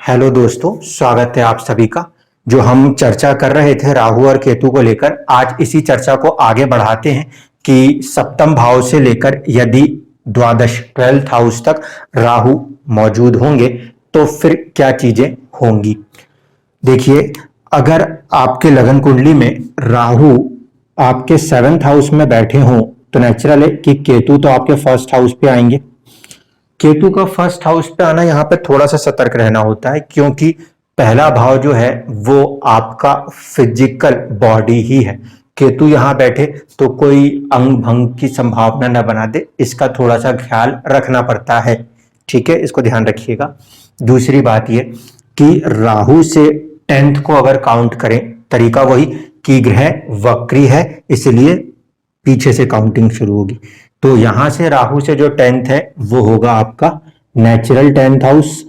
Hello दोस्तों, स्वागत है आप सभी का। जो हम चर्चा कर रहे थे राहु और केतु को लेकर, आज इसी चर्चा को आगे बढ़ाते हैं कि सप्तम भाव से लेकर यदि द्वादश 12th हाउस तक राहु मौजूद होंगे तो फिर क्या चीजें होंगी। देखिए, अगर आपके लगन कुंडली में राहु आपके 7th हाउस में बैठे हों तो नेचुरल है कि केतु तो आपके फर्स्ट हाउस पे आएंगे। केतु का फर्स्ट हाउस पे आना यहाँ पे थोड़ा सा सतर्क रहना होता है, क्योंकि पहला भाव जो है वो आपका फिजिकल बॉडी ही है। केतु यहाँ बैठे तो कोई अंग भंग की संभावना न बना दे, इसका थोड़ा सा ख्याल रखना पड़ता है। ठीक है, इसको ध्यान रखिएगा। दूसरी बात ये कि राहु से 10th को अगर काउंट करें, तरीका वही कि ग्रह वक्री है, इसलिए पीछे से काउंटिंग शुरू होगी। तो यहां से राहु से जो 10th है वो होगा आपका नेचुरल 10th हाउस,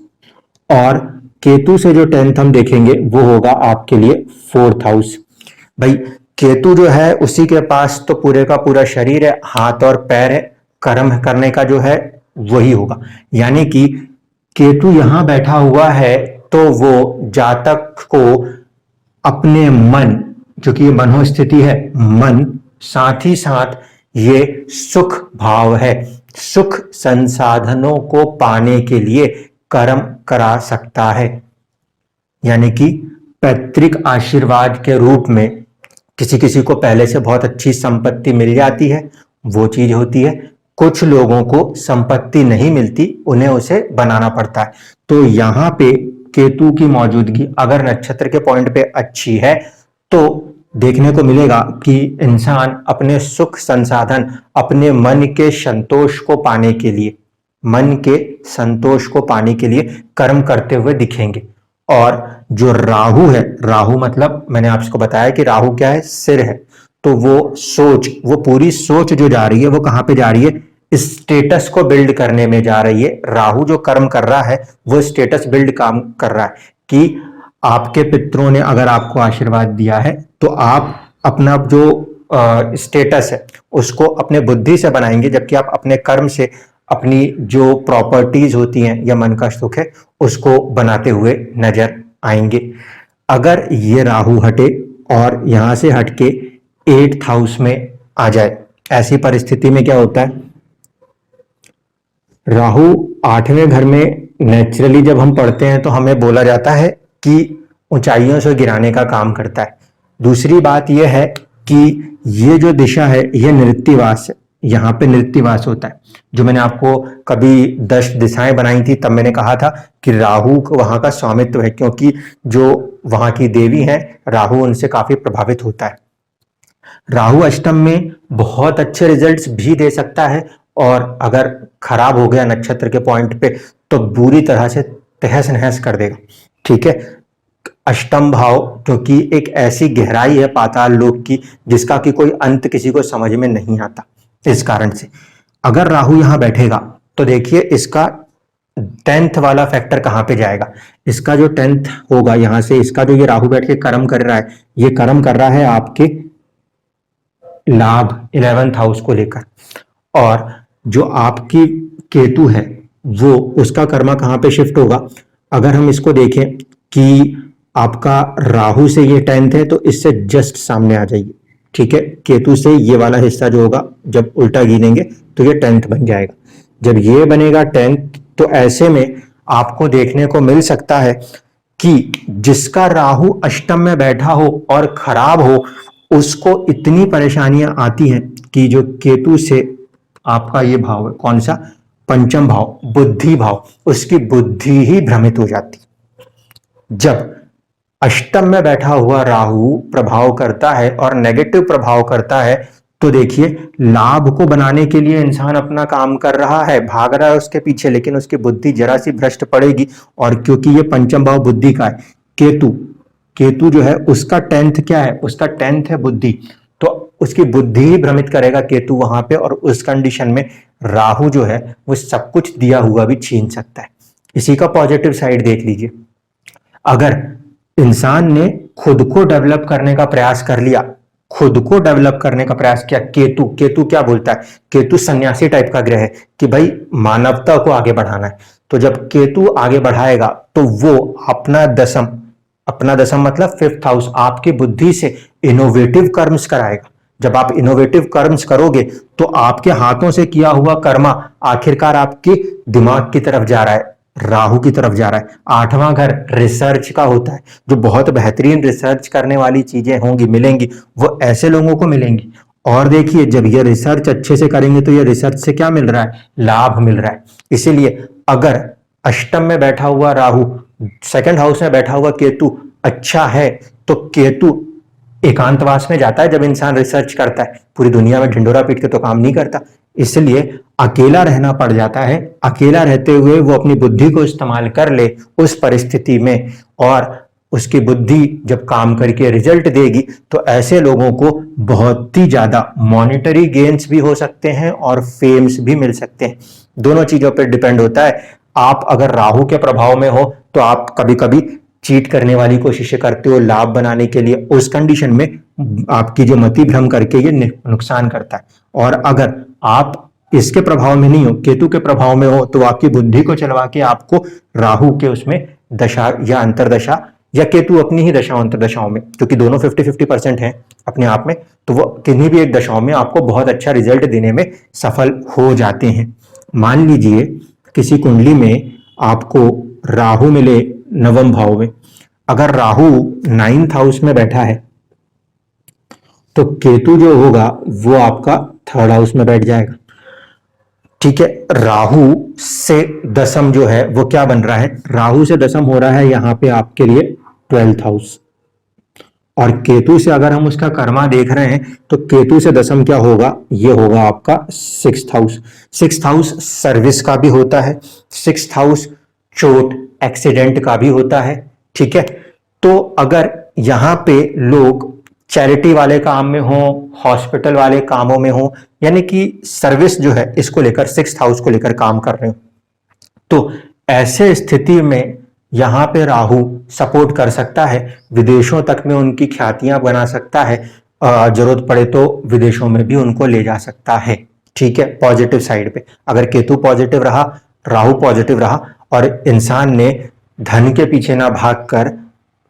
और केतु से जो 10th हम देखेंगे वो होगा आपके लिए 4th हाउस। भाई, केतु जो है उसी के पास तो पूरे का पूरा शरीर है, हाथ और पैर है, कर्म करने का जो है वही होगा। यानी कि केतु यहां बैठा हुआ है तो वो जातक को अपने मन, जो कि मनोस्थिति है, मन, साथ ही साथ ये सुख भाव है, सुख संसाधनों को पाने के लिए कर्म करा सकता है। यानी कि पैतृक आशीर्वाद के रूप में किसी किसी को पहले से बहुत अच्छी संपत्ति मिल जाती है, वो चीज होती है। कुछ लोगों को संपत्ति नहीं मिलती, उन्हें उसे बनाना पड़ता है। तो यहाँ पे केतु की मौजूदगी अगर नक्षत्र के पॉइंट पे अच्छी है तो देखने को मिलेगा कि इंसान अपने सुख संसाधन, अपने मन के संतोष को पाने के लिए, मन के संतोष को पाने के लिए कर्म करते हुए दिखेंगे। और जो राहु है, राहु मतलब मैंने आपको बताया कि राहु क्या है, सिर है। तो वो सोच, वो पूरी सोच जो जा रही है वो कहां पे जा रही है, स्टेटस को बिल्ड करने में जा रही है। राहु जो कर्म कर रहा है वो स्टेटस बिल्ड काम कर रहा है कि आपके पितरों ने अगर आपको आशीर्वाद दिया है तो आप अपना जो स्टेटस है उसको अपने बुद्धि से बनाएंगे, जबकि आप अपने कर्म से अपनी जो प्रॉपर्टीज होती हैं या मन का सुख है उसको बनाते हुए नजर आएंगे। अगर ये राहु हटे और यहां से हटके 8th हाउस में आ जाए, ऐसी परिस्थिति में क्या होता है, राहु 8वें घर में नेचुरली जब हम पढ़ते हैं तो हमें बोला जाता है कि ऊंचाइयों से गिराने का काम करता है। दूसरी बात यह है कि ये जो दिशा है ये नृत्यवास है, यहाँ पे नृत्यवास होता है। जो मैंने आपको कभी 10 दिशाएं बनाई थी तब मैंने कहा था कि राहु को वहां का स्वामित्व है, क्योंकि जो वहां की देवी हैं राहु उनसे काफी प्रभावित होता है। राहु अष्टम में बहुत अच्छे रिजल्ट्स भी दे सकता है, और अगर खराब हो गया नक्षत्र के पॉइंट पे तो बुरी तरह से तहस नहस कर देगा। ठीक है, अष्टम भाव क्योंकि एक ऐसी गहराई है पाताल लोक की जिसका कि कोई अंत किसी को समझ में नहीं आता। इस कारण से अगर राहु यहां बैठेगा तो देखिए इसका 10th वाला फैक्टर कहां पे जाएगा। इसका जो 10th होगा, यहां से इसका जो ये राहु बैठ के कर्म कर रहा है, ये कर्म कर रहा है आपके लाभ 11th हाउस को लेकर। और जो आपकी केतु है वो उसका कर्मा कहां पे शिफ्ट होगा। अगर हम इसको देखें कि आपका राहु से ये 10th है तो इससे जस्ट सामने आ जाइए। ठीक है, केतु से ये वाला हिस्सा जो होगा जब उल्टा गिनेंगे तो ये 10th बन जाएगा। जब ये बनेगा 10th तो ऐसे में आपको देखने को मिल सकता है कि जिसका राहु अष्टम में बैठा हो और खराब हो उसको इतनी परेशानियां आती हैं कि जो केतु से आपका ये भाव है, कौन सा, पंचम भाव, बुद्धि भाव, उसकी बुद्धि ही भ्रमित हो जाती। जब अष्टम में बैठा हुआ राहु प्रभाव करता है और नेगेटिव प्रभाव करता है तो देखिए लाभ को बनाने के लिए इंसान अपना काम कर रहा है, भाग रहा है उसके पीछे, लेकिन उसकी बुद्धि जरा सी भ्रष्ट पड़ेगी। और क्योंकि ये पंचम भाव बुद्धि का है, केतु, केतु जो है उसका 10th क्या है, उसका 10th है बुद्धि, तो उसकी बुद्धि ही भ्रमित करेगा केतु वहां पे। और उस कंडीशन में राहु जो है वो सब कुछ दिया हुआ भी छीन सकता है। इसी का पॉजिटिव साइड देख लीजिए। अगर इंसान ने खुद को डेवलप करने का प्रयास कर लिया, खुद को डेवलप करने का प्रयास किया, केतु, केतु क्या बोलता है, केतु सन्यासी टाइप का ग्रह है कि भाई मानवता को आगे बढ़ाना है। तो जब केतु आगे बढ़ाएगा तो वो अपना दसम मतलब फिफ्थ हाउस आपकी बुद्धि से इनोवेटिव कर्म्स कराएगा। जब आप इनोवेटिव कर्म्स करोगे तो आपके हाथों से किया हुआ कर्मा आखिरकार आपके दिमाग की तरफ जा रहा है, राहु की तरफ जा रहा है। आठवां घर रिसर्च का होता है, जो बहुत बेहतरीन रिसर्च करने वाली चीजें होंगी मिलेंगी वो ऐसे लोगों को मिलेंगी। और देखिए जब ये रिसर्च अच्छे से करेंगे तो ये रिसर्च से क्या मिल रहा है, लाभ मिल रहा है। इसीलिए अगर अष्टम में बैठा हुआ राहु, सेकंड हाउस में बैठा हुआ केतु अच्छा है तो केतु एकांतवास में जाता है जब इंसान रिसर्च करता है, पूरी दुनिया में ढिंडोरा पीट के तो काम नहीं करता, इसलिए अकेला रहना पड़ जाता है। अकेला रहते हुए वो अपनी बुद्धि को इस्तेमाल कर ले उस परिस्थिति में, और उसकी बुद्धि जब काम करके रिजल्ट देगी तो ऐसे लोगों को बहुत ही ज्यादा मॉनिटरी गेन्स भी हो सकते हैं और फेम्स भी मिल सकते हैं। दोनों चीजों पर डिपेंड होता है। आप अगर राहु के प्रभाव में हो तो आप कभी कभी चीट करने वाली कोशिशें करते हो लाभ बनाने के लिए, उस कंडीशन में आपकी जो मति भ्रम करके ये नुकसान करता है। और अगर आप इसके प्रभाव में नहीं हो, केतु के प्रभाव में हो, तो आपकी बुद्धि को चलवा के आपको राहु के उसमें दशा या अंतरदशा, या केतु अपनी ही दशा अंतरदशाओं में, क्योंकि दोनों 50-50% हैं अपने आप में, तो वो किन्हीं भी एक दशाओं में आपको बहुत अच्छा रिजल्ट देने में सफल हो जाते हैं। मान लीजिए किसी कुंडली में आपको राहु मिले नवम भाव में, अगर राहु 9th हाउस में बैठा है तो केतु जो होगा वो आपका 3rd हाउस में बैठ जाएगा। ठीक है, राहु से दसम जो है वो क्या बन रहा है, राहु से दसम हो रहा है यहां पे आपके लिए 12th हाउस, और केतु से अगर हम उसका कर्मा देख रहे हैं तो केतु से दसम क्या होगा, ये होगा आपका 6th house. 6th house service का भी होता है, 6th हाउस चोट एक्सीडेंट का भी होता है। ठीक है, तो अगर यहां पे लोग चैरिटी वाले काम में हो, हॉस्पिटल वाले कामों में हो, यानी कि सर्विस जो है इसको लेकर 6th हाउस को लेकर काम कर रहे हो, तो ऐसे स्थिति में यहां पे राहु सपोर्ट कर सकता है, विदेशों तक में उनकी ख्यातियां बना सकता है, जरूरत पड़े तो विदेशों में भी उनको ले जा सकता है। ठीक है, पॉजिटिव साइड पे अगर केतु पॉजिटिव रहा, राहु पॉजिटिव रहा, और इंसान ने धन के पीछे ना भागकर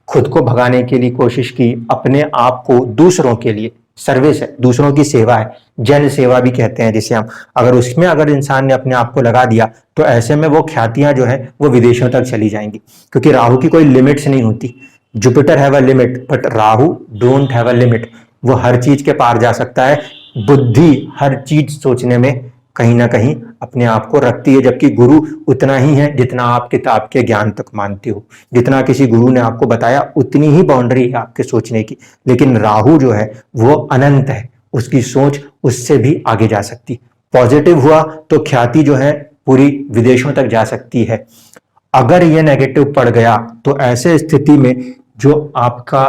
खुद को भगाने के लिए कोशिश की, अपने आप को दूसरों के लिए, सर्विस है, दूसरों की सेवा है, जन सेवा भी कहते हैं जिसे हम, अगर उसमें अगर इंसान ने अपने आप को लगा दिया तो ऐसे में वो ख्यातियां जो है वो विदेशों तक चली जाएंगी, क्योंकि राहु की कोई लिमिट्स नहीं होती। Jupiter have a limit but Rahu don't have a limit, वो हर चीज के पार जा सकता है। बुद्धि हर चीज सोचने में कहीं ना कहीं अपने आप को रखती है, जबकि गुरु उतना ही है जितना आप किताब के ज्ञान तक मानते हो, जितना किसी गुरु ने आपको बताया उतनी ही बाउंड्री है आपके सोचने की। लेकिन राहु जो है वो अनंत है, उसकी सोच उससे भी आगे जा सकती। पॉजिटिव हुआ तो ख्याति जो है पूरी विदेशों तक जा सकती है। अगर ये नेगेटिव पड़ गया तो ऐसे स्थिति में जो आपका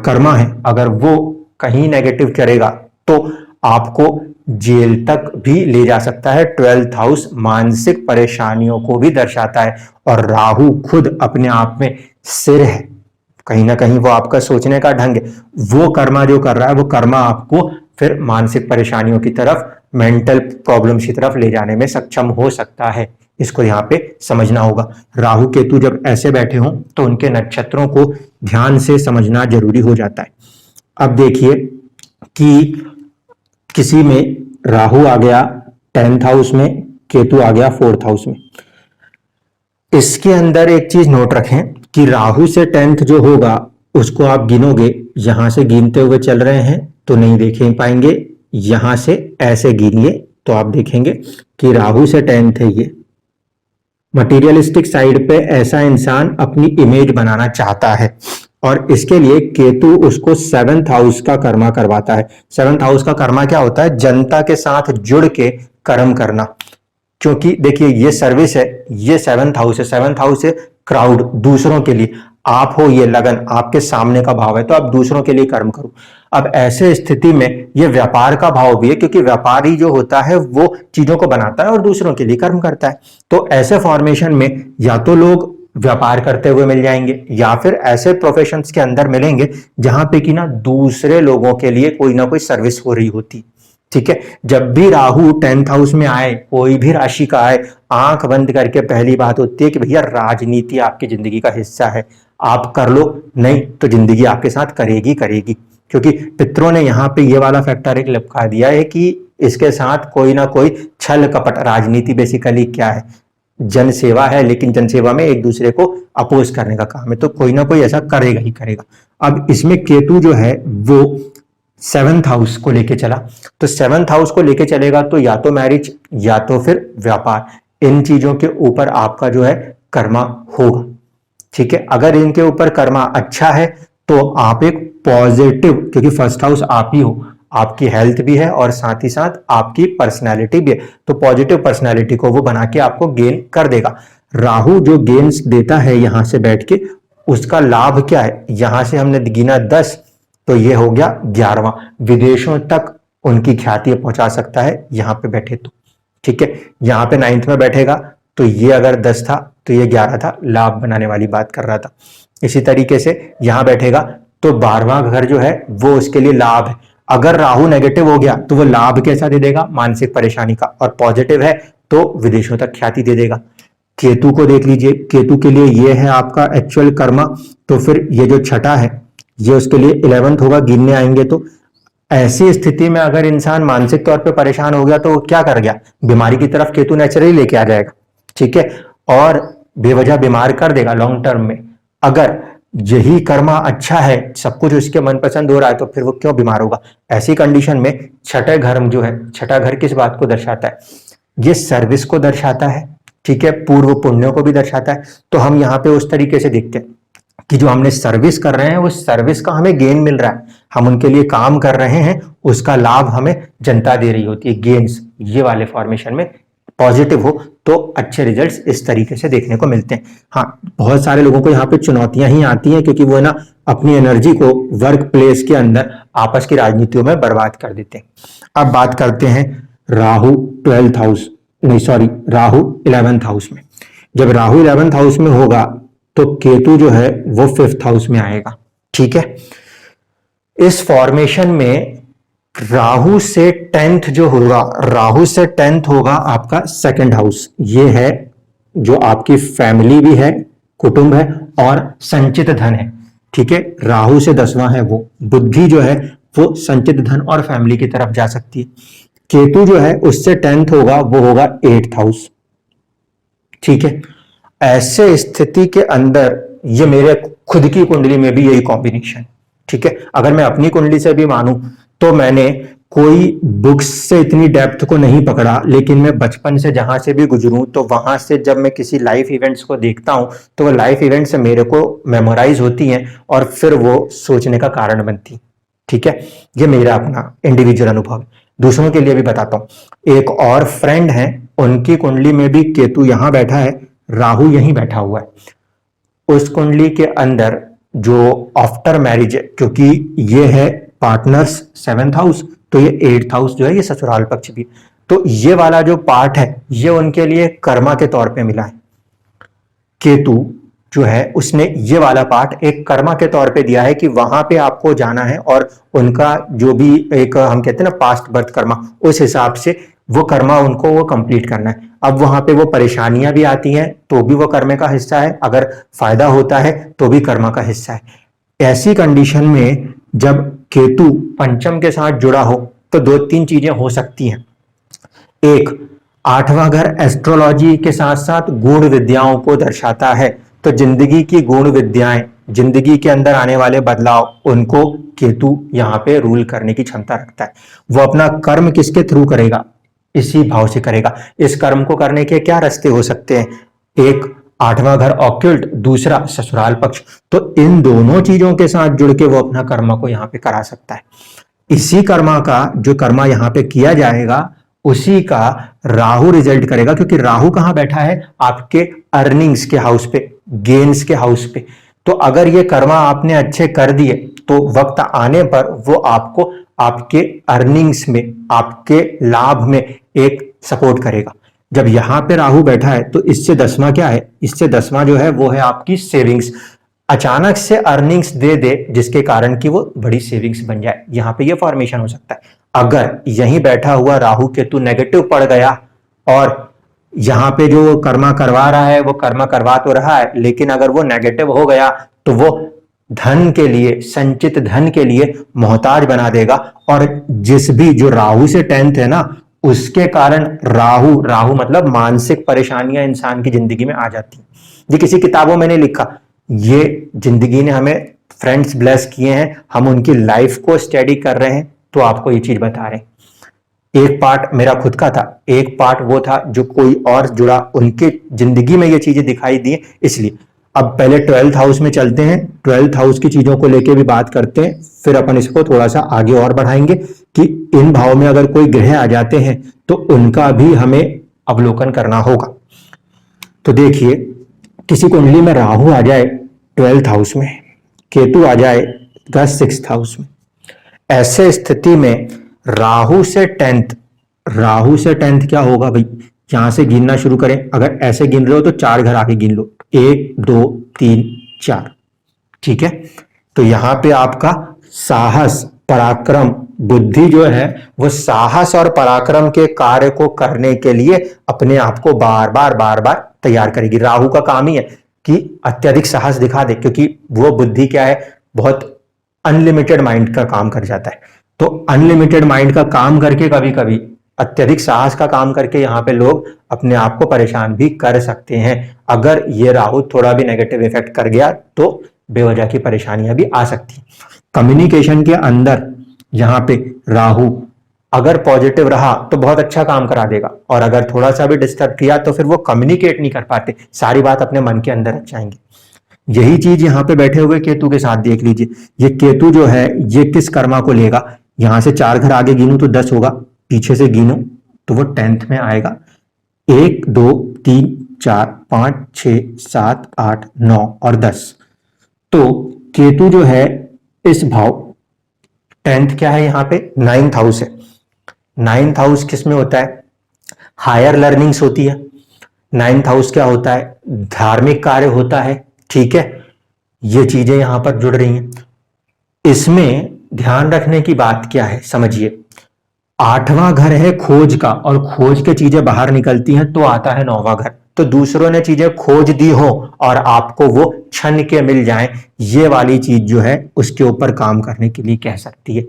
कर्मा है अगर वो कहीं नेगेटिव चलेगा तो आपको जेल तक भी ले जा सकता है। 12th हाउस मानसिक परेशानियों को भी दर्शाता है, और राहु खुद अपने आप में सिर है, कहीं ना कहीं वो आपका सोचने का ढंग है, वो कर्मा जो कर रहा है वो कर्मा आपको फिर मानसिक परेशानियों की तरफ, मेंटल प्रॉब्लम्स की तरफ ले जाने में सक्षम हो सकता है। इसको यहाँ पे समझना होगा। राहु केतु जब ऐसे बैठे हों तो उनके नक्षत्रों को ध्यान से समझना जरूरी हो जाता है। अब देखिए कि किसी में राहु आ गया 10th हाउस में, केतु आ गया 4th हाउस में। इसके अंदर एक चीज नोट रखें कि राहु से 10th जो होगा उसको आप गिनोगे, यहां से गिनते हुए चल रहे हैं तो नहीं देख पाएंगे, यहां से ऐसे गिनिए तो आप देखेंगे कि राहु से 10th है। ये मटीरियलिस्टिक साइड पे ऐसा इंसान अपनी इमेज बनाना चाहता है, और इसके लिए केतु उसको 7th हाउस का कर्मा करवाता है। 7th हाउस का कर्मा क्या होता है, जनता के साथ जुड़ के कर्म करना, क्योंकि देखिए ये सर्विस है, ये 7th हाउस है, 7th हाउस है क्राउड, दूसरों के लिए। आप हो ये लगन, आपके सामने का भाव है तो आप दूसरों के लिए कर्म करो। अब ऐसे स्थिति में ये व्यापार का भाव भी है, क्योंकि व्यापारी जो होता है वो चीजों को बनाता है और दूसरों के लिए कर्म करता है। तो ऐसे फॉर्मेशन में या तो लोग व्यापार करते हुए मिल जाएंगे, या फिर ऐसे प्रोफेशंस के अंदर मिलेंगे जहां पे कि ना दूसरे लोगों के लिए कोई ना कोई सर्विस हो रही होती। ठीक है, जब भी राहु 10th हाउस में आए, कोई भी राशि का आए, आंख बंद करके पहली बात होती है कि भैया राजनीति आपकी जिंदगी का हिस्सा है, आप कर लो, नहीं तो जिंदगी आपके साथ करेगी करेगी। क्योंकि पितरों ने यहाँ पे ये वाला फैक्टर एक लपका दिया है कि इसके साथ कोई ना कोई छल कपट, राजनीति बेसिकली क्या है, जनसेवा है, लेकिन जनसेवा में एक दूसरे को अपोज करने का काम है, तो कोई ना कोई ऐसा करेगा ही करेगा। अब इसमें केतु जो है वो 7th हाउस को लेके चला, तो 7th हाउस को लेके चलेगा तो या तो मैरिज या तो फिर व्यापार, इन चीजों के ऊपर आपका जो है कर्मा होगा। ठीक है, अगर इनके ऊपर कर्मा अच्छा है तो आप एक पॉजिटिव, क्योंकि फर्स्ट हाउस आप ही हो, आपकी हेल्थ भी है और साथ ही साथ आपकी पर्सनैलिटी भी है, तो पॉजिटिव पर्सनैलिटी को वो बना के आपको गेन कर देगा। राहु जो गेन्स देता है यहां से बैठ के, उसका लाभ क्या है, यहां से हमने गिना 10, तो ये हो गया 11वां, विदेशों तक उनकी ख्याति पहुंचा सकता है यहां पे बैठे तो। ठीक है, यहां पे 9th में बैठेगा तो ये अगर 10 था तो ये 11 था, लाभ बनाने वाली बात कर रहा था। इसी तरीके से यहां बैठेगा तो 12वां घर जो है वो उसके लिए लाभ है। अगर राहु नेगेटिव हो गया तो वो लाभ कैसा दे देगा, मानसिक परेशानी का, और पॉजिटिव है तो विदेशों तक ख्याति दे देगा। केतु को देख लीजिए, केतु के लिए ये है आपका एक्चुअल कर्मा, तो फिर ये जो छठा है ये उसके लिए 11th होगा, गिनने आएंगे तो। ऐसी स्थिति में अगर इंसान मानसिक तौर पे परेशान हो गया तो वो क्या कर गया, बीमारी की तरफ केतु नेचुरली लेके आ जाएगा। ठीक है, और बेवजह बीमार कर देगा लॉन्ग टर्म में। अगर यही कर्मा अच्छा है, सब कुछ उसके मनपसंद हो रहा है, तो फिर वो क्यों बीमार होगा। ऐसी कंडीशन में छठे घर जो है, छठा घर किस बात को दर्शाता है, ये सर्विस को दर्शाता है। ठीक है, पूर्व पुण्यों को भी दर्शाता है। तो हम यहाँ पे उस तरीके से देखते हैं कि जो हमने सर्विस कर रहे हैं वो सर्विस का हमें गेन मिल रहा है, हम उनके लिए काम कर रहे हैं, उसका लाभ हमें जनता दे रही होती है, गेन्स, ये वाले फॉर्मेशन में पॉजिटिव हो तो अच्छे रिजल्ट्स इस तरीके से देखने को मिलते हैं। हाँ, बहुत सारे लोगों को यहाँ पे चुनौतियां ही आती हैं, क्योंकि वो ना अपनी एनर्जी को वर्क प्लेस के अंदर आपस की राजनीतियों में बर्बाद कर देते हैं। अब बात करते हैं राहु 12th हाउस, नहीं सॉरी, राहु 11th हाउस में। जब राहु 11th हाउस में होगा तो केतु जो है वो 5th हाउस में आएगा। ठीक है, इस फॉर्मेशन में राहु से 10th जो होगा, राहु से 10th होगा आपका 2nd हाउस, ये है जो आपकी फैमिली भी है, कुटुंब है और संचित धन है। ठीक है, राहु से 10वां है वो, बुद्धि जो है वो संचित धन और फैमिली की तरफ जा सकती है। केतु जो है उससे 10th होगा, वो होगा 8th हाउस। ठीक है, ऐसे स्थिति के अंदर ये मेरे खुद की कुंडली में भी यही कॉम्बिनेशन। ठीक है, अगर मैं अपनी कुंडली से भी मानूं तो मैंने कोई बुक्स से इतनी डेप्थ को नहीं पकड़ा, लेकिन मैं बचपन से जहां से भी गुजरूं तो वहां से जब मैं किसी लाइफ इवेंट्स को देखता हूं तो वो लाइफ इवेंट्स मेरे को मेमोराइज होती हैं और फिर वो सोचने का कारण बनती। ठीक है, ये मेरा अपना इंडिविजुअल अनुभव है, दूसरों के लिए भी बताता हूं। एक और फ्रेंड है, उनकी कुंडली में भी केतु यहां बैठा है, राहु यहीं बैठा हुआ है। उस कुंडली के अंदर जो आफ्टर मैरिज है, क्योंकि ये है पार्टनर्स 7th हाउस, तो ये 8th हाउस जो है ये ससुराल पक्ष भी, तो ये वाला जो पार्ट है ये उनके लिए कर्मा के तौर पे मिला है। केतु जो है उसने ये वाला पार्ट एक कर्मा के तौर पे दिया है कि वहां पे आपको जाना है और उनका जो भी एक हम कहते हैं ना पास्ट बर्थ कर्मा, उस हिसाब से वो कर्मा उनको वो कंप्लीट करना है। अब वहां पे वो परेशानियां भी आती हैं तो भी वो कर्मे का हिस्सा है, अगर फायदा होता है तो भी कर्मा का हिस्सा है। ऐसी कंडीशन में जब केतु पंचम के साथ जुड़ा हो तो 2-3 चीजें हो सकती हैं। एक, 8वां घर एस्ट्रोलॉजी के साथ साथ गुण विद्याओं को दर्शाता है, तो जिंदगी की गुण विद्याएं, जिंदगी के अंदर आने वाले बदलाव, उनको केतु यहाँ पे रूल करने की क्षमता रखता है। वो अपना कर्म किसके थ्रू करेगा, इसी भाव से करेगा। इस कर्म को करने के क्या रास्ते हो सकते हैं, एक 8वां घर ऑक्युल्ट, दूसरा ससुराल पक्ष, तो इन दोनों चीजों के साथ जुड़ के वो अपना कर्मा को यहाँ पे करा सकता है। इसी कर्मा का जो कर्मा यहाँ पे किया जाएगा उसी का राहु रिजल्ट करेगा, क्योंकि राहु कहां बैठा है, आपके अर्निंग्स के हाउस पे, गेन्स के हाउस पे। तो अगर ये कर्मा आपने अच्छे कर दिए तो वक्त आने पर वो आपको आपके अर्निंग्स में, आपके लाभ में एक सपोर्ट करेगा। जब यहां पे राहु बैठा है तो इससे 10वां क्या है, इससे 10वां जो है वो है आपकी सेविंग्स। अचानक से अर्निंग्स दे दे जिसके कारण कि वो बड़ी सेविंग्स बन जाए, यहां पे ये फॉर्मेशन हो सकता है। अगर यहीं बैठा हुआ राहु केतु नेगेटिव पड़ गया और यहां पे जो कर्मा करवा रहा है वो कर्मा करवा तो रहा है, लेकिन अगर वो नेगेटिव हो गया तो वो धन के लिए, संचित धन के लिए मोहताज बना देगा। और जिस भी जो राहु से 10th है ना, उसके कारण राहु राहु मतलब मानसिक परेशानियां इंसान की जिंदगी में आ जाती हैं। ये किसी किताबों में नहीं लिखा, ये जिंदगी ने हमें फ्रेंड्स ब्लेस किए हैं, हम उनकी लाइफ को स्टडी कर रहे हैं तो आपको ये चीज बता रहे हैं। एक पार्ट मेरा खुद का था, एक पार्ट वो था जो कोई और जुड़ा, उनके जिंदगी में ये चीजें दिखाई दी, इसलिए। अब पहले 12th हाउस में चलते हैं, 12th हाउस की चीजों को लेके भी बात करते हैं, फिर अपन इसको थोड़ा सा आगे और बढ़ाएंगे कि इन भाव में अगर कोई ग्रह आ जाते हैं तो उनका भी हमें अवलोकन करना होगा। तो देखिए, किसी कुंडली में राहु आ जाए 12th हाउस में, केतु आ जाएगा 6th हाउस में, ऐसे स्थिति में राहु से 10th क्या होगा भाई, यहां से गिनना शुरू करें। अगर ऐसे गिन रहे हो तो 4 घर आगे गिन लो, 1 2 3 4, ठीक है। तो यहां पे आपका साहस, पराक्रम, बुद्धि जो है वो साहस और पराक्रम के कार्य को करने के लिए अपने आप को बार बार तैयार करेगी। राहु का काम ही है कि अत्यधिक साहस दिखा दे, क्योंकि वो बुद्धि क्या है, बहुत अनलिमिटेड माइंड का काम कर जाता है। तो अनलिमिटेड माइंड का काम करके कभी कभी अत्यधिक साहस का काम करके यहां पे लोग अपने आप को परेशान भी कर सकते हैं। अगर ये राहु थोड़ा भी नेगेटिव इफेक्ट कर गया तो बेवजह की परेशानियां भी आ सकती हैं। कम्युनिकेशन के अंदर यहां पे राहु अगर पॉजिटिव रहा तो बहुत अच्छा काम करा देगा, और अगर थोड़ा सा भी डिस्टर्ब किया तो फिर वो कम्युनिकेट नहीं कर पाते, सारी बात अपने मन के अंदर रख जाएंगे। यही चीज यहां पे बैठे हुए केतु के साथ देख लीजिए। ये केतु जो है ये किस कर्मा को लेगा, यहां से 4 घर आगे गिनूं तो 10 होगा, पीछे से गिनूं तो वो 10th में आएगा। 1 2 3 4 5 6 7 8 9 और 10। तो केतु जो है इस भाव 10th क्या है, यहां पे 9th हाउस है। 9th हाउस किस में होता है, हायर लर्निंग्स होती है। 9th हाउस क्या होता है, धार्मिक कार्य होता है, ठीक है। ये चीजें यहां पर जुड़ रही हैं। इसमें ध्यान रखने की बात क्या है, समझिए। 8वां घर है खोज का, और खोज के चीजें बाहर निकलती हैं तो आता है 9वां घर। तो दूसरों ने चीजें खोज दी हो और आपको वो क्षण के मिल जाएं, ये वाली चीज जो है उसके ऊपर काम करने के लिए कह सकती है,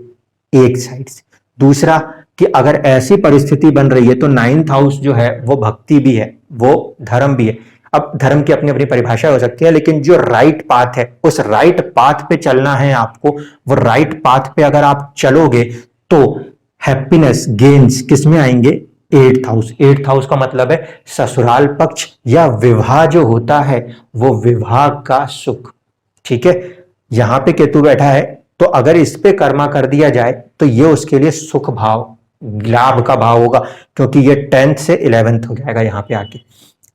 एक साइड से। दूसरा कि अगर ऐसी परिस्थिति बन रही है तो 9th हाउस जो है वो भक्ति भी है, वो धर्म भी है। अब धर्म की अपनी अपनी परिभाषा हो सकती है, लेकिन जो राइट पाथ है उस राइट पाथ पे चलना है आपको। वो राइट पाथ पे अगर आप चलोगे तो हैप्पीनेस गेन्स किस में आएंगे, 8th हाउस। 8th हाउस का मतलब है ससुराल पक्ष या विवाह जो होता है वो विवाह का सुख, ठीक है। यहां पे केतु बैठा है तो अगर इस पे कर्मा कर दिया जाए तो ये उसके लिए सुख भाव, लाभ का भाव होगा, क्योंकि ये 10th से 11th हो जाएगा यहां पे आके।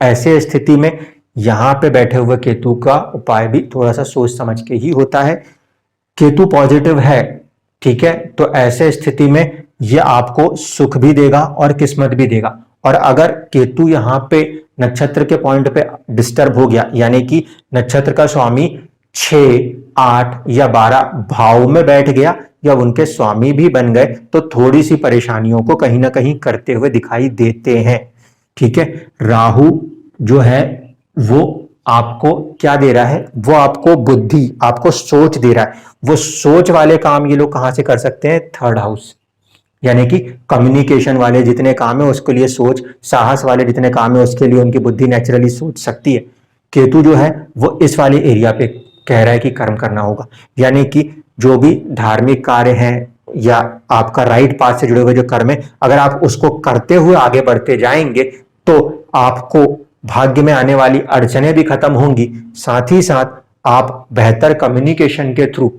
ऐसे स्थिति में यहां पे बैठे हुए केतु का उपाय भी थोड़ा सा सोच समझ के ही होता है। केतु पॉजिटिव है, ठीक है, तो ऐसे स्थिति में ये आपको सुख भी देगा और किस्मत भी देगा। और अगर केतु यहां पे नक्षत्र के पॉइंट पे डिस्टर्ब हो गया, यानी कि नक्षत्र का स्वामी 6 8 या 12 भाव में बैठ गया या उनके स्वामी भी बन गए, तो थोड़ी सी परेशानियों को कहीं ना कहीं करते हुए दिखाई देते हैं, ठीक है। राहु जो है वो आपको क्या दे रहा है, वो आपको बुद्धि, आपको सोच दे रहा है। वो सोच वाले काम ये लोग कहां से कर सकते हैं, 3rd हाउस, यानी कि कम्युनिकेशन वाले जितने काम है उसके लिए सोच, साहस वाले जितने काम है उसके लिए उनकी बुद्धि नेचुरली सोच सकती है। केतु जो है वो इस वाले एरिया पे कह रहा है कि कर्म करना होगा, यानी कि जो भी धार्मिक कार्य है या आपका राइट पाथ से जुड़े हुए जो कर्म है, अगर आप उसको करते हुए आगे बढ़ते जाएंगे तो आपको भाग्य में आने वाली अड़चनें भी खत्म होंगी, साथ ही साथ आप बेहतर कम्युनिकेशन के थ्रू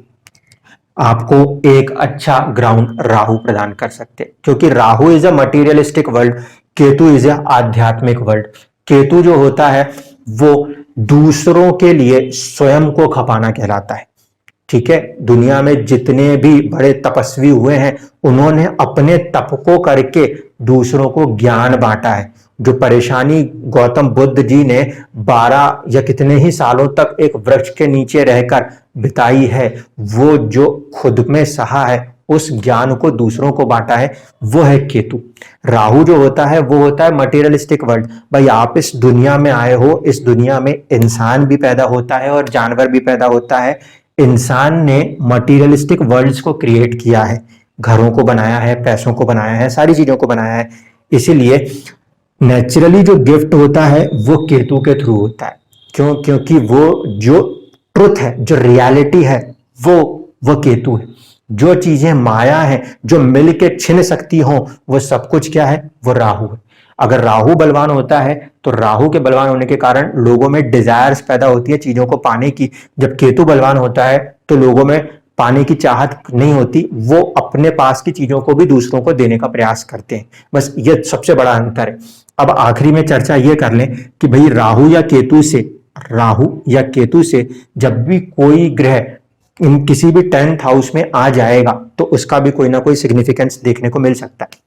आपको एक अच्छा ग्राउंड राहु प्रदान कर सकते हैं। क्योंकि Rahu is a materialistic world, Ketu is a आध्यात्मिक वर्ल्ड। केतु जो होता है वो दूसरों के लिए स्वयं को खपाना कहलाता है, ठीक है। दुनिया में जितने भी बड़े तपस्वी हुए हैं उन्होंने अपने तप को करके दूसरों को ज्ञान बांटा है। जो परेशानी गौतम बुद्ध जी ने 12 या कितने ही सालों तक एक वृक्ष के नीचे रहकर बिताई है, वो जो खुद में सहा है उस ज्ञान को दूसरों को बांटा है, वो है केतु। राहु जो होता है वो होता है मटेरियलिस्टिक वर्ल्ड। भाई आप इस दुनिया में आए हो, इस दुनिया में इंसान भी पैदा होता है और जानवर भी पैदा होता है। इंसान ने मटेरियलिस्टिक वर्ल्ड्स को क्रिएट किया है, घरों को बनाया है, पैसों को बनाया है, सारी चीजों को बनाया है। इसीलिए नेचुरली जो गिफ्ट होता है वो केतु के थ्रू होता है। क्यों? क्योंकि वो जो ट्रुथ है, जो रियलिटी है, वो केतु है। जो चीजें माया है, जो मिल के छिन सकती हो, वो सब कुछ क्या है? वो राहु है। अगर राहु बलवान होता है तो राहु के बलवान होने के कारण लोगों में डिजायर्स पैदा होती है चीजों को पाने की। जब केतु बलवान होता है तो लोगों में पाने की चाहत नहीं होती, वो अपने पास की चीजों को भी दूसरों को देने का प्रयास करते हैं। बस ये सबसे बड़ा अंतर है। अब आखिरी में चर्चा ये कर लें कि भाई राहु या केतु से जब भी कोई ग्रह इन किसी भी 10th हाउस में आ जाएगा तो उसका भी कोई ना कोई सिग्निफिकेंस देखने को मिल सकता है।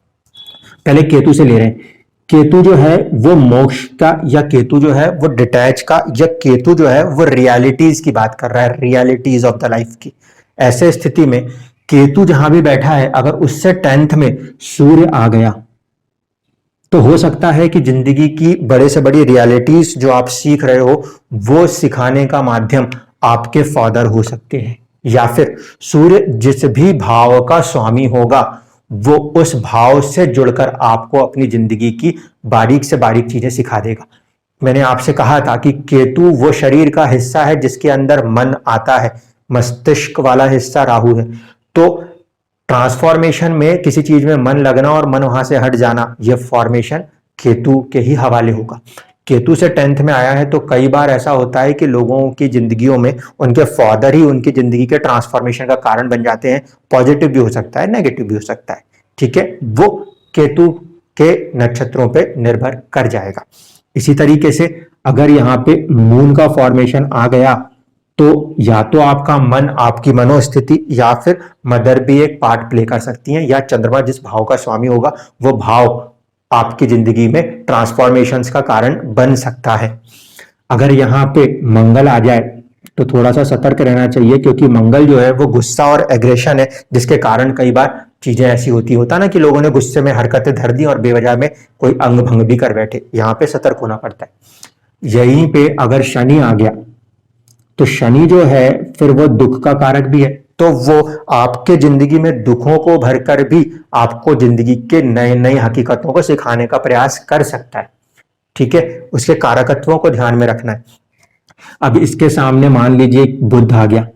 पहले केतु से ले रहे हैं। केतु जो है वो मोक्ष का, या केतु जो है वो डिटैच का, या केतु जो है वो रियलिटीज की बात कर रहा है, रियलिटीज ऑफ द लाइफ की। ऐसे स्थिति में केतु जहां भी बैठा है, अगर उससे 10th में सूर्य आ गया तो हो सकता है कि जिंदगी की बड़े से बड़ी रियलिटीज जो आप सीख रहे हो वो सिखाने का माध्यम आपके फादर हो सकते हैं, या फिर सूर्य जिस भी भाव का स्वामी होगा वो उस भाव से जुड़कर आपको अपनी जिंदगी की बारीक से बारीक चीजें सिखा देगा। मैंने आपसे कहा था कि केतु वो शरीर का हिस्सा है जिसके अंदर मन आता है, मस्तिष्क वाला हिस्सा राहु है। तो ट्रांसफॉर्मेशन में किसी चीज में मन लगना और मन वहां से हट जाना, यह फॉर्मेशन केतु के ही हवाले होगा। केतु से 10th में आया है तो कई बार ऐसा होता है कि लोगों की जिंदगियों में उनके फादर ही उनकी जिंदगी के ट्रांसफॉर्मेशन का कारण बन जाते हैं। पॉजिटिव भी हो सकता है, नेगेटिव भी हो सकता है, ठीक है, वो केतु के नक्षत्रों पे निर्भर कर जाएगा। इसी तरीके से अगर यहाँ पे मून का फॉर्मेशन आ गया तो या तो आपका मन, आपकी मनोस्थिति, या फिर मदर भी एक पार्ट प्ले कर सकती हैं, या चंद्रमा जिस भाव का स्वामी होगा वो भाव आपकी जिंदगी में ट्रांसफॉर्मेशंस का कारण बन सकता है। अगर यहाँ पे मंगल आ जाए तो थोड़ा सा सतर्क रहना चाहिए, क्योंकि मंगल जो है वो गुस्सा और एग्रेशन है, जिसके कारण कई बार चीजें ऐसी होता ना कि लोगों ने गुस्से में हरकतें धर दी और बेवजह में कोई अंग भंग भी कर बैठे। यहाँ पे सतर्क होना पड़ता है। यहीं पे अगर शनि आ गया तो शनि जो है फिर वो दुख का कारक भी है, तो वो आपके जिंदगी में दुखों को भरकर भी आपको जिंदगी के नए नए हकीकतों को सिखाने का प्रयास कर सकता है, ठीक है। उसके कारकत्वों को ध्यान में रखना है। अब इसके सामने मान लीजिए बुध आ गया,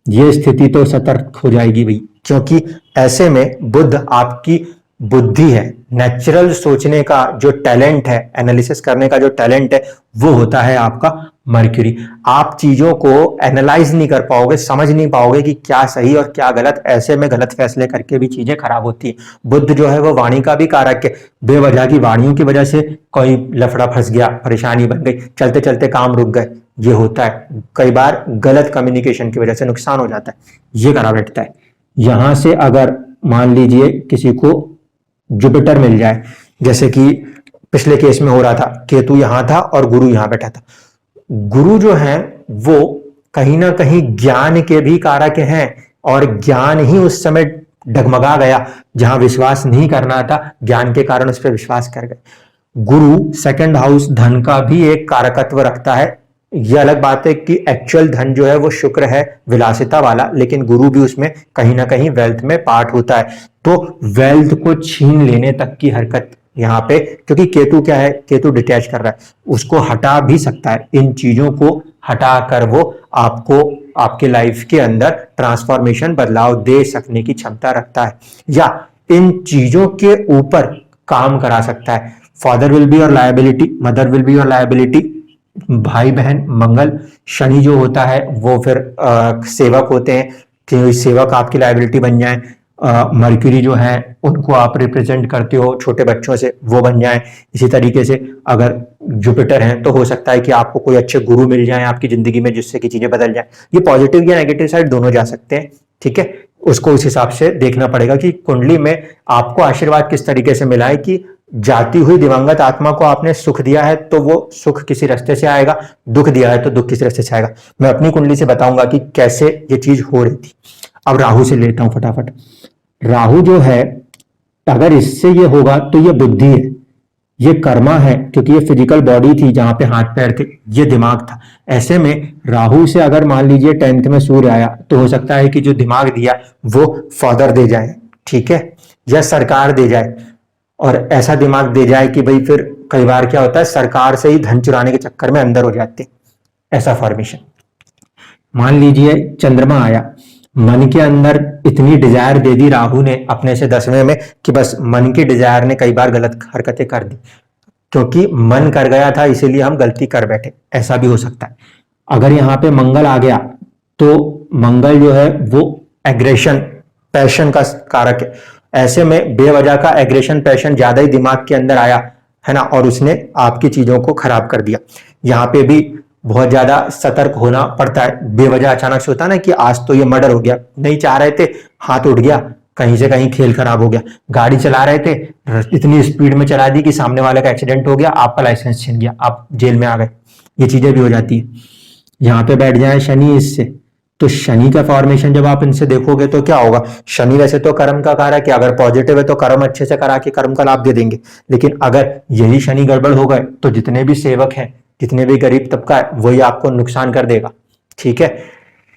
ये स्थिति तो सतर्क हो जाएगी भाई, क्योंकि ऐसे में बुध आपकी बुद्धि है, नेचुरल सोचने का जो टैलेंट है, एनालिसिस करने का जो टैलेंट है, वो होता है आपका मर्क्यूरी। आप चीजों को एनालाइज नहीं कर पाओगे, समझ नहीं पाओगे कि क्या सही और क्या गलत, ऐसे में गलत फैसले करके भी चीजें खराब होती है। बुध जो है वो वाणी का भी कारक है, बेवजह की वाणियों की वजह से कोई लफड़ा फंस गया, परेशानी बन गई, चलते चलते काम रुक गए, ये होता है। कई बार गलत कम्युनिकेशन की वजह से नुकसान हो जाता है, ये करा बैठता है। यहां से अगर मान लीजिए किसी को जुपिटर मिल जाए, जैसे कि पिछले केस में हो रहा था, केतु यहां था और गुरु यहां बैठा था। गुरु जो है वो कहीं ना कहीं ज्ञान के भी कारक हैं, और ज्ञान ही उस समय डगमगा गया, जहां विश्वास नहीं करना था, ज्ञान के कारण उस पर विश्वास कर गए। गुरु सेकंड हाउस धन का भी एक कारकत्व रखता है। यह अलग बात है कि एक्चुअल धन जो है वो शुक्र है, विलासिता वाला, लेकिन गुरु भी उसमें कहीं ना कहीं वेल्थ में पार्ट होता है। तो वेल्थ को छीन लेने तक की हरकत यहाँ पे, क्योंकि केतु क्या है, केतु डिटैच कर रहा है, उसको हटा भी सकता है। इन चीजों को हटाकर वो आपको आपके लाइफ के अंदर ट्रांसफॉर्मेशन, बदलाव दे सकने की क्षमता रखता है, या इन चीजों के ऊपर काम करा सकता है। Father will be your liability, mother will be your liability, भाई बहन, मंगल, शनि जो होता है वो फिर सेवक होते हैं कि सेवक आपकी लायबिलिटी बन जाए। मर्क्यूरी जो है उनको आप रिप्रेजेंट करते हो छोटे बच्चों से, वो बन जाए। इसी तरीके से अगर जुपिटर हैं तो हो सकता है कि आपको कोई अच्छे गुरु मिल जाए आपकी जिंदगी में, जिससे कि चीजें बदल जाए। ये पॉजिटिव या नेगेटिव साइड दोनों जा सकते हैं, ठीक है। उसको उस हिसाब से देखना पड़ेगा कि कुंडली में आपको आशीर्वाद किस तरीके से मिला है, कि जाती हुई दिवंगत आत्मा को आपने सुख दिया है तो वो सुख किसी रास्ते से आएगा, दुख दिया है तो दुख किसी रास्ते से आएगा। मैं अपनी कुंडली से बताऊंगा कि कैसे ये चीज हो रही थी। अब राहु से लेता हूं फटाफट। राहु जो है अगर इससे ये होगा तो ये बुद्धि है, ये कर्मा है, क्योंकि ये फिजिकल बॉडी थी जहां पे हाथ पैर थे, ये दिमाग था। ऐसे में राहु से अगर मान लीजिए 10th में सूर्य आया तो हो सकता है कि जो दिमाग दिया वो फादर दे जाए, ठीक है, या सरकार दे जाए। और ऐसा दिमाग दे जाए कि भाई फिर कई बार क्या होता है सरकार से ही धन चुराने के चक्कर में अंदर हो जाते, ऐसा फॉर्मेशन। मान लीजिए चंद्रमा आया, मन के अंदर इतनी डिजायर दे दी राहु ने अपने से 10वें में कि बस मन की डिजायर ने कई बार गलत हरकतें कर दी, क्योंकि मन कर गया था इसीलिए हम गलती कर बैठे, ऐसा भी हो सकता है। अगर यहाँ पे मंगल आ गया तो मंगल जो है वो एग्रेशन पैशन का कारक है। ऐसे में बेवजह का एग्रेशन पैशन ज्यादा ही दिमाग के अंदर आया है ना, और उसने आपकी चीजों को खराब कर दिया। यहाँ पे भी बहुत ज्यादा सतर्क होना पड़ता है। बेवजह अचानक से होता है ना कि आज तो ये मर्डर हो गया, नहीं चाह रहे थे, हाथ उठ गया, कहीं से कहीं खेल खराब हो गया। गाड़ी चला रहे थे, इतनी स्पीड में चला दी कि सामने वाले का एक्सीडेंट हो गया, आपका लाइसेंस छिन गया, आप जेल में आ गए। ये चीजें भी हो जाती है। यहाँ पे बैठ जाए शनि इससे, तो शनि का फॉर्मेशन जब आप इनसे देखोगे तो क्या होगा। शनि वैसे तो कर्म का कारक है, अगर पॉजिटिव है तो कर्म अच्छे से करा के कर्म का लाभ दे देंगे, लेकिन अगर यही शनि गड़बड़ हो गए तो जितने भी सेवक हैं, जितने भी गरीब तबका है, वही आपको नुकसान कर देगा, ठीक है।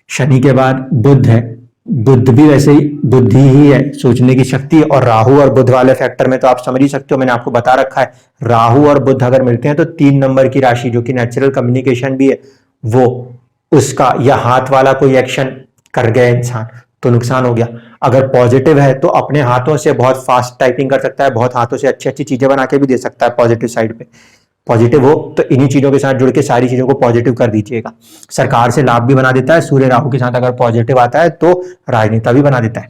शनि के बाद बुध है, बुध भी वैसे ही बुद्धि ही है, सोचने की शक्ति। और राहु और बुध वाले फैक्टर में तो आप समझ ही सकते हो, मैंने आपको बता रखा है, राहु और बुध अगर मिलते हैं तो 3 नंबर की राशि जो कि नेचुरल कम्युनिकेशन भी है, वो उसका या हाथ वाला कोई एक्शन कर गया इंसान तो नुकसान हो गया। अगर पॉजिटिव है तो अपने हाथों से बहुत फास्ट टाइपिंग कर सकता है, बहुत हाथों से अच्छी अच्छी चीजें बना के भी दे सकता है। पॉजिटिव साइड पे पॉजिटिव हो तो इन्हीं चीजों के साथ जुड़ के सारी चीजों को पॉजिटिव कर दीजिएगा। सरकार से लाभ भी बना देता है। सूर्य राहु के साथ अगर पॉजिटिव आता है तो राजनेता भी बना देता है।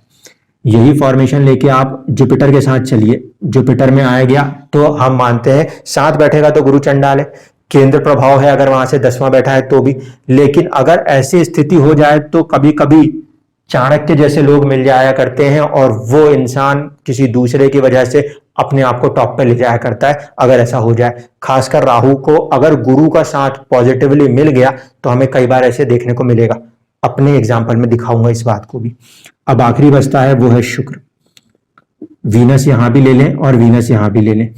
यही फॉर्मेशन लेके आप जुपिटर के साथ चलिए। जुपिटर में आ गया तो हम मानते हैं साथ बैठेगा तो गुरु चंडाल है, केंद्र प्रभाव है, अगर वहां से 10वां बैठा है तो भी। लेकिन अगर ऐसी स्थिति हो जाए तो कभी कभी चाणक्य जैसे लोग मिल जाया करते हैं और वो इंसान किसी दूसरे की वजह से अपने आप को टॉप पे ले जाया करता है। अगर ऐसा हो जाए, खासकर राहु को अगर गुरु का साथ पॉजिटिवली मिल गया तो हमें कई बार ऐसे देखने को मिलेगा। अपने एग्जाम्पल में दिखाऊंगा इस बात को भी। अब आखिरी बचता है वो है शुक्र। वीनस यहां भी ले लें और वीनस यहां भी ले लें।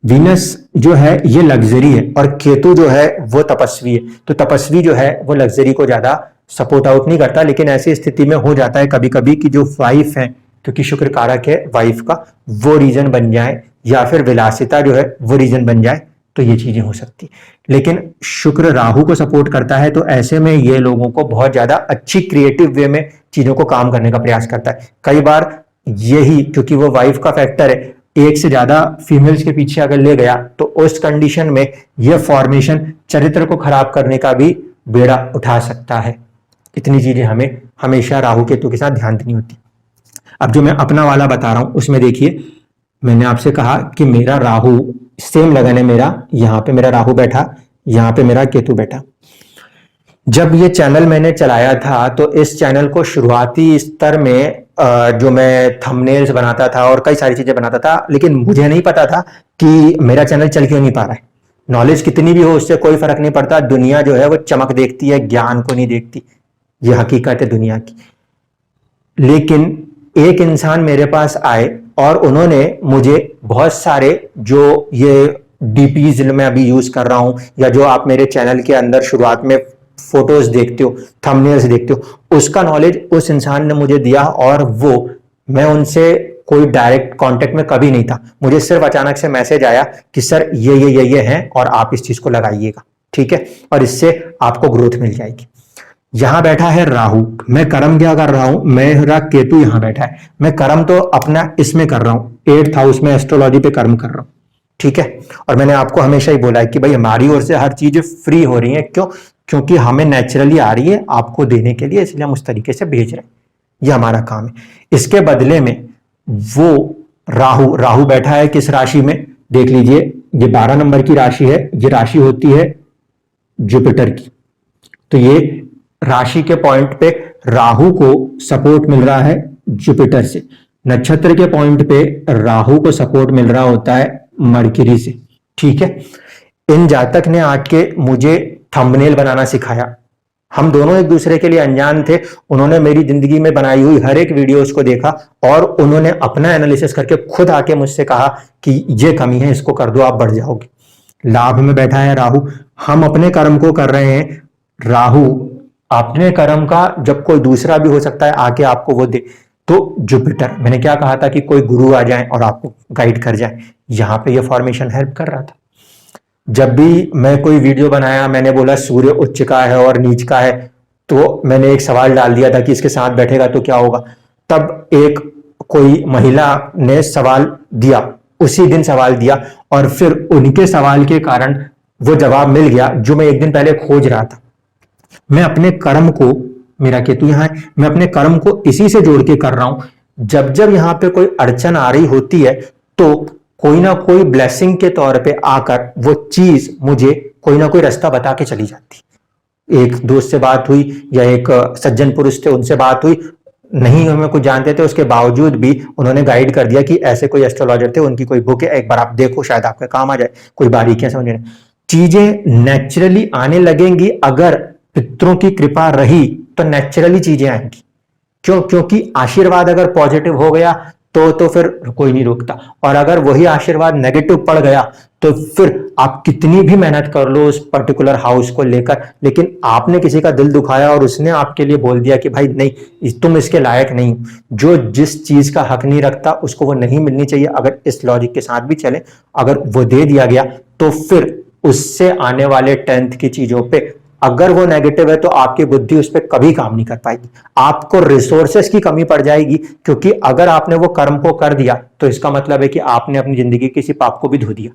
वीनस जो है ये लग्जरी है और केतु जो है वो तपस्वी है। तो तपस्वी जो है वो लग्जरी को ज्यादा सपोर्ट आउट नहीं करता, लेकिन ऐसी स्थिति में हो जाता है कभी कभी कि जो वाइफ है, क्योंकि शुक्र कारक है वाइफ का, वो रीजन बन जाए या फिर विलासिता जो है वो रीजन बन जाए, तो ये चीजें हो सकती। लेकिन शुक्र राहु को सपोर्ट करता है तो ऐसे में ये लोगों को बहुत ज्यादा अच्छी क्रिएटिव वे में चीजों को काम करने का प्रयास करता है। कई बार यही क्योंकि वो वाइफ का फैक्टर है, एक से ज्यादा फीमेल्स के पीछे अगर ले गया तो उस कंडीशन में यह फॉर्मेशन चरित्र को खराब करने का भी बेड़ा उठा सकता है। इतनी चीजें हमें हमेशा राहु केतु के साथ ध्यान देनी होती। अब जो मैं अपना वाला बता रहा हूं उसमें देखिए, मैंने आपसे कहा कि मेरा राहु सेम लगन है, मेरा यहाँ पे मेरा राहु बैठा, यहाँ पे मेरा केतु बैठा। जब ये चैनल मैंने चलाया था तो इस चैनल को शुरुआती स्तर में जो मैं थंबनेल्स बनाता था और कई सारी चीजें बनाता था, लेकिन मुझे नहीं पता था कि मेरा चैनल चल क्यों नहीं पा रहा है। नॉलेज कितनी भी हो उससे कोई फर्क नहीं पड़ता, दुनिया जो है वो चमक देखती है, ज्ञान को नहीं देखती, ये हकीकत है दुनिया की। लेकिन एक इंसान मेरे पास आए और उन्होंने मुझे बहुत सारे जो ये डीपीज मैं अभी यूज कर रहा हूं या जो आप मेरे चैनल के अंदर शुरुआत में फोटोज देखते हो, थंबनेल्स देखते हो, उसका नॉलेज उस इंसान ने मुझे दिया। और वो मैं उनसे कोई डायरेक्ट कांटेक्ट में कभी नहीं था, मुझे सिर्फ अचानक से मैसेज आया कि सर ये हैं और आप इस चीज को लगाइएगा, ठीक है, और इससे आपको ग्रोथ मिल जाएगी। यहां बैठा है राहु, मैं कर्म क्या कर रहा हूं, मेरा केतु यहां बैठा है, मैं कर्म तो अपना इसमें कर रहा हूं, 8th हाउस में एस्ट्रोलॉजी पे कर्म कर रहा हूं, ठीक है। और मैंने आपको हमेशा ही बोला है कि भाई हमारी ओर से हर चीज फ्री हो रही है, क्यों? क्योंकि हमें नेचुरली आ रही है आपको देने के लिए, इसलिए हम उस तरीके से भेज रहे हैं, ये हमारा काम है। इसके बदले में वो राहु बैठा है किस राशि में, देख लीजिए, ये 12 नंबर की राशि है, ये राशि होती है जुपिटर की। तो ये राशि के पॉइंट पे राहु को सपोर्ट मिल रहा है जुपिटर से, नक्षत्र के पॉइंट पे राहु को सपोर्ट मिल रहा होता है मरकरी से, ठीक है। इन जातक ने आके मुझे थंबनेल बनाना सिखाया, हम दोनों एक दूसरे के लिए अनजान थे। उन्होंने मेरी जिंदगी में बनाई हुई हर एक वीडियोस को देखा और उन्होंने अपना एनालिसिस करके खुद आके मुझसे कहा कि ये कमी है, इसको कर दो, आप बढ़ जाओगे। लाभ में बैठा है राहु, हम अपने कर्म को कर रहे हैं, राहु अपने कर्म का जब कोई दूसरा भी हो सकता है आके आपको वो दे। तो जुपिटर, मैंने क्या कहा था कि कोई गुरु आ जाए और आपको गाइड कर जाए, यहां पे ये फॉर्मेशन हेल्प कर रहा था। जब भी मैं कोई वीडियो बनाया, मैंने बोला सूर्य उच्च का है और नीच का है, तो मैंने एक सवाल डाल दिया था कि इसके साथ बैठेगा तो क्या होगा। तब एक कोई महिला ने सवाल दिया, उसी दिन सवाल दिया, और फिर उनके सवाल के कारण वो जवाब मिल गया जो मैं एक दिन पहले खोज रहा था। मैं अपने कर्म को, मेरा केतु यहां है, मैं अपने कर्म को इसी से जोड़ के कर रहा हूं। जब जब यहां पे कोई अड़चन आ रही होती है तो कोई ना कोई ब्लेसिंग के तौर पे आकर वो चीज मुझे कोई ना कोई रास्ता बता के चली जाती। एक दोस्त से बात हुई या एक सज्जन पुरुष थे, उनसे बात हुई, नहीं हमें कुछ जानते थे, उसके बावजूद भी उन्होंने गाइड कर दिया कि ऐसे कोई एस्ट्रोलॉजर थे, उनकी कोई बुक है, एक बार आप देखो, शायद आपके काम आ जाए, कोई बारीकियां समझने। चीजें नेचुरली आने लगेंगी, अगर पितरों की कृपा रही तो नेचुरली चीजें आएंगी। क्यों? क्योंकि आशीर्वाद अगर पॉजिटिव हो गया तो फिर कोई नहीं रोकता, और अगर वही आशीर्वाद नेगेटिव पड़ गया तो फिर आप कितनी भी मेहनत कर लो उस पर्टिकुलर हाउस को लेकर, लेकिन आपने किसी का दिल दुखाया और उसने आपके लिए बोल दिया कि भाई नहीं, तुम इसके लायक नहीं। जो जिस चीज का हक नहीं रखता उसको वो नहीं मिलनी चाहिए। अगर इस लॉजिक के साथ भी चले, अगर वो दे दिया गया तो फिर उससे आने वाले 10th की चीजों पे अगर वो नेगेटिव है तो आपकी बुद्धि उस पर कभी काम नहीं कर पाएगी, आपको रिसोर्सेस की कमी पड़ जाएगी। क्योंकि अगर आपने वो कर्म को कर दिया तो इसका मतलब है कि आपने अपनी जिंदगी किसी पाप को भी धो दिया।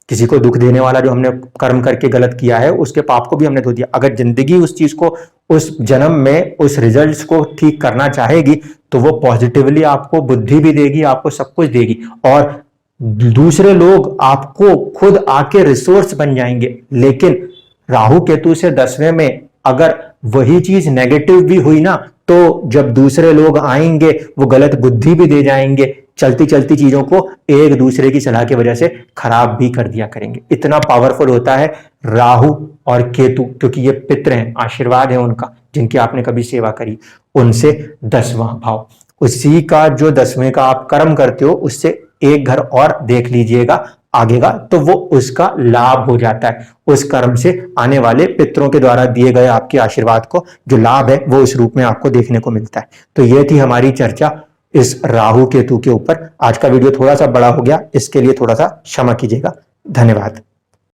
किसी को दुख देने वाला जो हमने कर्म करके गलत किया है उसके पाप को भी हमने धो दिया। अगर जिंदगी उस चीज को, उस जन्म में उस रिजल्ट्स को ठीक करना चाहेगी तो वो पॉजिटिवली आपको बुद्धि भी देगी, आपको सब कुछ देगी, और दूसरे लोग आपको खुद आके रिसोर्स बन जाएंगे। लेकिन राहु केतु से 10वें में अगर वही चीज नेगेटिव भी हुई ना, तो जब दूसरे लोग आएंगे वो गलत बुद्धि भी दे जाएंगे, चलती चलती चीजों को एक दूसरे की सलाह की वजह से खराब भी कर दिया करेंगे। इतना पावरफुल होता है राहु और केतु, क्योंकि ये पित्र हैं, आशीर्वाद है उनका, जिनकी आपने कभी सेवा करी, उनसे 10वां भाव, उसी का जो 10वें का आप कर्म करते हो उससे एक घर और देख लीजिएगा आगे का, तो वो उसका लाभ हो जाता है। उस कर्म से आने वाले पितरों के द्वारा दिए गए आपके आशीर्वाद को जो लाभ है वो इस रूप में आपको देखने को मिलता है। तो ये थी हमारी चर्चा इस राहु केतु के ऊपर। आज का वीडियो थोड़ा सा बड़ा हो गया, इसके लिए थोड़ा सा क्षमा कीजिएगा। धन्यवाद।